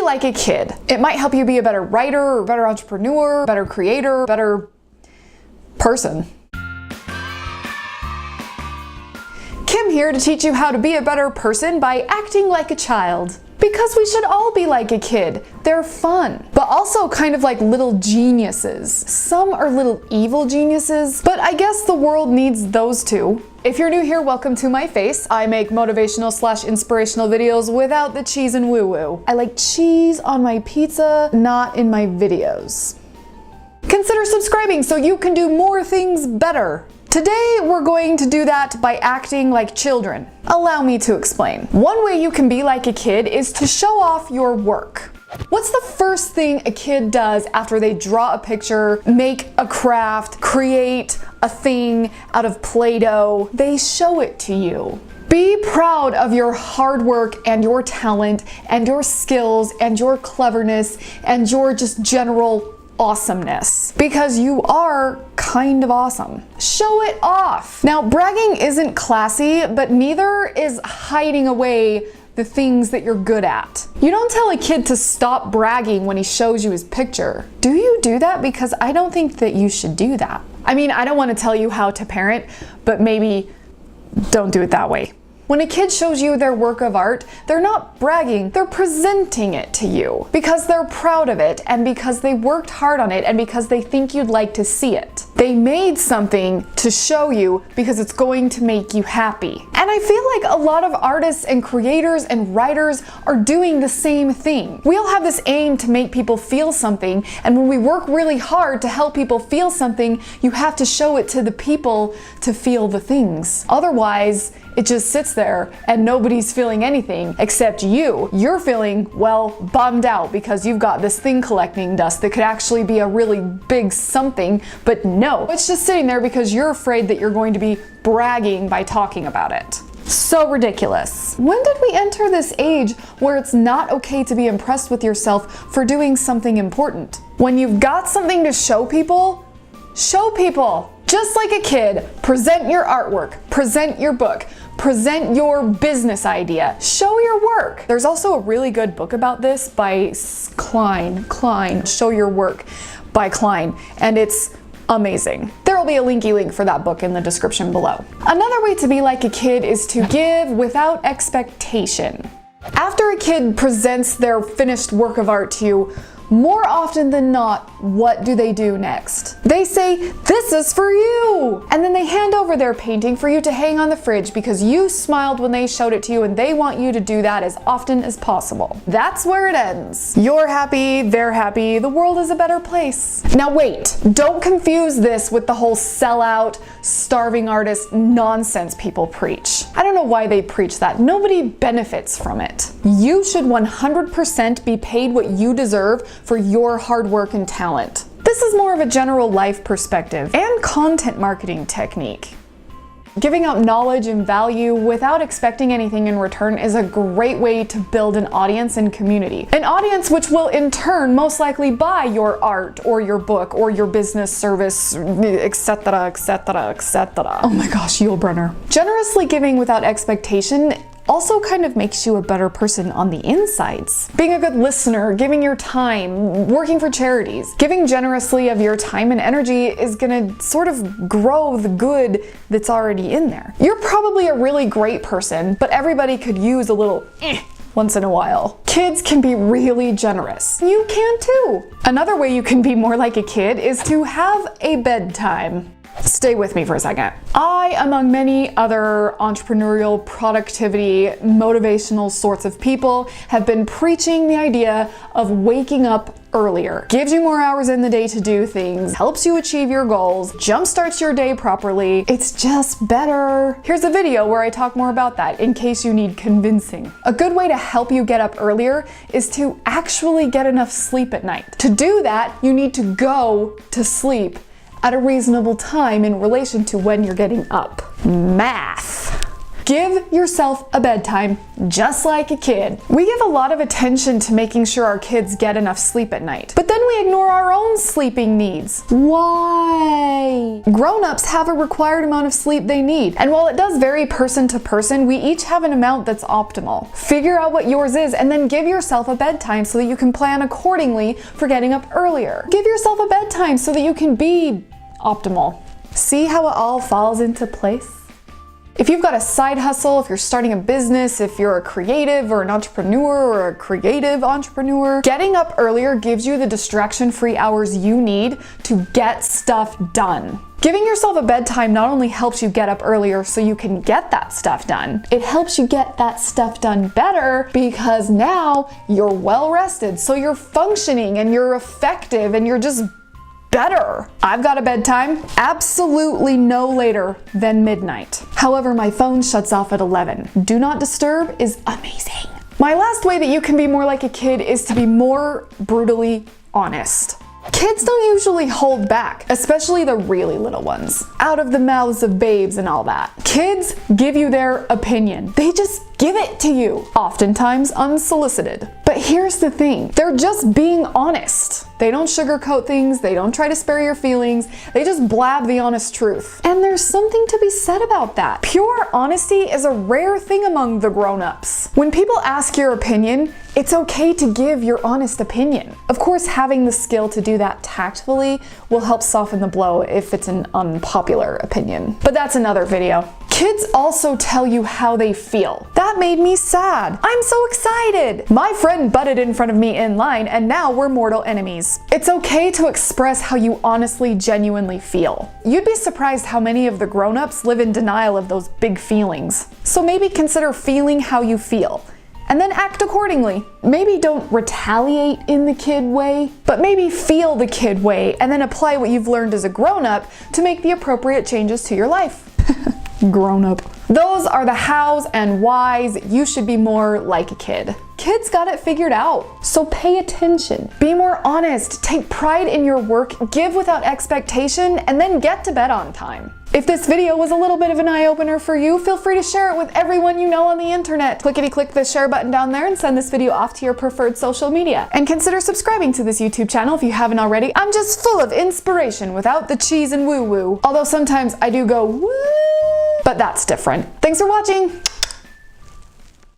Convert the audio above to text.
like a kid. It might help you be a better writer, or better entrepreneur, better creator, better person. Kim here to teach you how to be a better person by acting like a child. Because we should all be like a kid. They're fun, but also kind of like little geniuses. Some are little evil geniuses, but I guess the world needs those too. If you're new here, welcome to my face. I make motivational/inspirational videos without the cheese and woo-woo. I like cheese on my pizza, not in my videos. Consider subscribing so you can do more things better. Today, we're going to do that by acting like children. Allow me to explain. One way you can be like a kid is to show off your work. What's the first thing a kid does after they draw a picture, make a craft, create a thing out of Play-Doh? They show it to you. Be proud of your hard work and your talent and your skills and your cleverness and your just general awesomeness, because you are kind of awesome. Show it off. Now, bragging isn't classy, but neither is hiding away the things that you're good at. You don't tell a kid to stop bragging when he shows you his picture. Do you do that? Because I don't think that you should do that. I mean, I don't want to tell you how to parent, but maybe don't do it that way. When a kid shows you their work of art, they're not bragging, they're presenting it to you because they're proud of it and because they worked hard on it and because they think you'd like to see it. They made something to show you because it's going to make you happy. And I feel like a lot of artists and creators and writers are doing the same thing. We all have this aim to make people feel something, and when we work really hard to help people feel something, you have to show it to the people to feel the things. Otherwise, it just sits there and nobody's feeling anything except you. You're feeling, well, bummed out because you've got this thing collecting dust that could actually be a really big something, but no, it's just sitting there because you're afraid that you're going to be bragging by talking about it. So ridiculous. When did we enter this age where it's not okay to be impressed with yourself for doing something important? When you've got something to show people, show people. Just like a kid, present your artwork, present your book, present your business idea, show your work. There's also a really good book about this by Klein, Show Your Work by Klein, and it's amazing. There will be a link for that book in the description below. Another way to be like a kid is to give without expectation. After a kid presents their finished work of art to you, more often than not, what do they do next? They say, "This is for you!" And then they hand over their painting for you to hang on the fridge because you smiled when they showed it to you and they want you to do that as often as possible. That's where it ends. You're happy, they're happy, the world is a better place. Now wait, don't confuse this with the whole sellout, starving artist nonsense people preach. I don't know why they preach that. Nobody benefits from it. You should 100% be paid what you deserve for your hard work and talent. This is more of a general life perspective and content marketing technique. Giving out knowledge and value without expecting anything in return is a great way to build an audience and community. An audience which will in turn most likely buy your art or your book or your business service, etc., etc., etc. Oh my gosh, Yul Brynner. Generously giving without expectation also kind of makes you a better person on the insides. Being a good listener, giving your time, working for charities, giving generously of your time and energy is gonna sort of grow the good that's already in there. You're probably a really great person, but everybody could use a little once in a while. Kids can be really generous. You can too. Another way you can be more like a kid is to have a bedtime. Stay with me for a second. I, among many other entrepreneurial, productivity, motivational sorts of people, have been preaching the idea of waking up earlier. Gives you more hours in the day to do things, helps you achieve your goals, jumpstarts your day properly. It's just better. Here's a video where I talk more about that in case you need convincing. A good way to help you get up earlier is to actually get enough sleep at night. To do that, you need to go to sleep at a reasonable time in relation to when you're getting up. Math. Give yourself a bedtime, just like a kid. We give a lot of attention to making sure our kids get enough sleep at night, but then we ignore our own sleeping needs. Why? Grown-ups have a required amount of sleep they need, and while it does vary person to person, we each have an amount that's optimal. Figure out what yours is and then give yourself a bedtime so that you can plan accordingly for getting up earlier. Give yourself a bedtime so that you can be optimal. See how it all falls into place? If you've got a side hustle, if you're starting a business, if you're a creative or an entrepreneur or a creative entrepreneur, getting up earlier gives you the distraction-free hours you need to get stuff done. Giving yourself a bedtime not only helps you get up earlier so you can get that stuff done, it helps you get that stuff done better because now you're well rested, so you're functioning and you're effective and you're just better. I've got a bedtime absolutely no later than midnight. However, my phone shuts off at 11. Do not disturb is amazing. My last way that you can be more like a kid is to be more brutally honest. Kids don't usually hold back, especially the really little ones, out of the mouths of babes and all that. Kids give you their opinion. They just give it to you, oftentimes unsolicited. But here's the thing, they're just being honest. They don't sugarcoat things, they don't try to spare your feelings, they just blab the honest truth. And there's something to be said about that. Pure honesty is a rare thing among the grown-ups. When people ask your opinion, it's okay to give your honest opinion. Of course, having the skill to do that tactfully will help soften the blow if it's an unpopular opinion. But that's another video. Kids also tell you how they feel. That made me sad. I'm so excited. My friend butted in front of me in line and now we're mortal enemies. It's okay to express how you honestly, genuinely feel. You'd be surprised how many of the grown-ups live in denial of those big feelings. So maybe consider feeling how you feel and then act accordingly. Maybe don't retaliate in the kid way, but maybe feel the kid way and then apply what you've learned as a grown-up to make the appropriate changes to your life. Grown up. Those are the hows and whys you should be more like a kid. Kids got it figured out, so pay attention. Be more honest, take pride in your work, give without expectation, and then get to bed on time. If this video was a little bit of an eye-opener for you, feel free to share it with everyone you know on the internet. Clickety-click the share button down there and send this video off to your preferred social media. And consider subscribing to this YouTube channel if you haven't already. I'm just full of inspiration without the cheese and woo-woo. Although sometimes I do go woo, but that's different. Thanks for watching.